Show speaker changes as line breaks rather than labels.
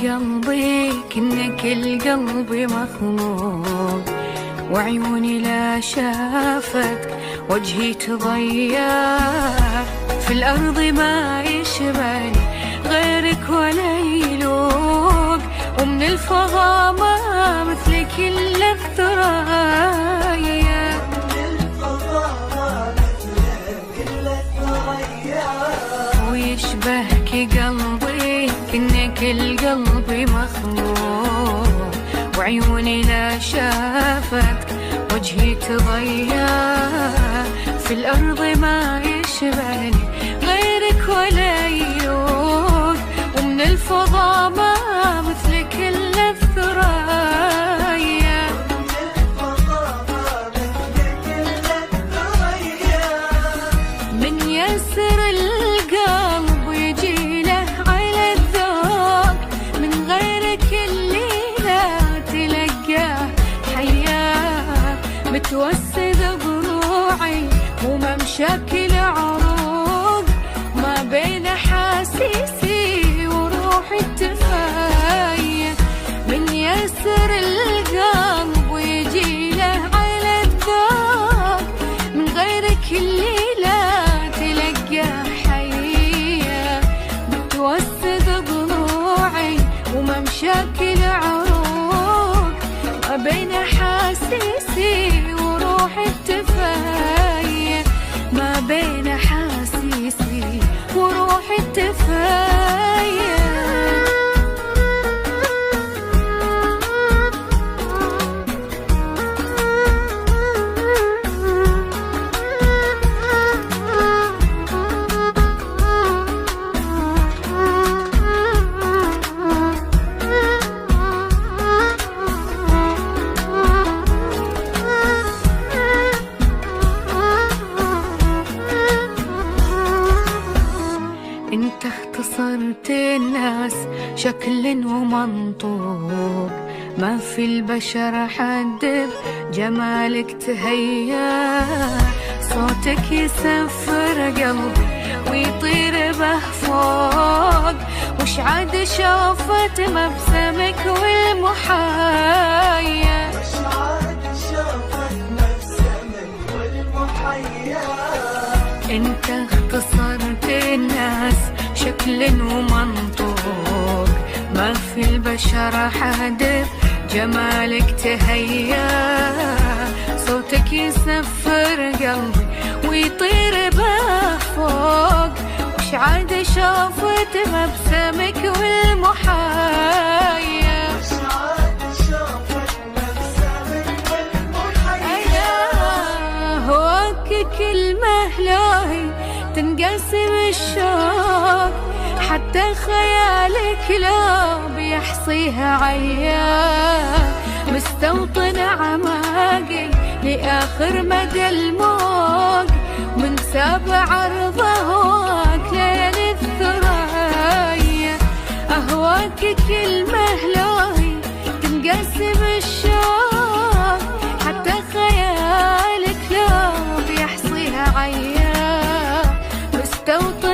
قلبي كأنك القلب مخلوق، وعيوني لا شافتك وجهي تضيع. في الأرض ما يشبهني غيرك ولا يلوق، ومن الفضاء ما مثلك إلا الثريا. ويشبهك قلبي كأنك القلب مخلوق، وعيوني لا شافتك وجهي تضيع. في الأرض ما يشبهني غيرك ولا يلوق، ومن الفضاء ما مثلك إلا الثريا. من يسر القلب يجي له على الذوق، من غيرك الليلة تلقاه حياه. متوسد ضلوعي وممشاكل عروق، ما بين حاسيسي وروحي التفاية. من يسر القلب ويجي له على الذوق، من غيرك الليلة تلقاه حية. متوسد ضلوعي وممشاكل عروق، ما بين حاسيسي وروحي التفاية. ما بين حاسيسي وروحي التفاية. انت اختصرت الناس شكل ومنطوق، ما في البشر حد بجمالك تهيا. صوتك يسفر قلبي ويطير به فوق، وش عاد شافت مبسمك والمحايا. انت اختصرت الناس شكل ومنطوق، ما في البشر حد جمالك تهيا. صوتك يسفر قلبي ويطير به فوق، وش عاد شافت مبسمك والمحايا. هواك كلمة لاهي تنقسم الشوق، حتى خيالك لا بيحصيها عيان. مستوطن عماقي لآخر مدى الموج، من سابع عرضه هواك ليل الثريا. أهواك كلمة لاهي تنقسم الشوق، حتى خيالك لا بيحصيها عيان. مستوطن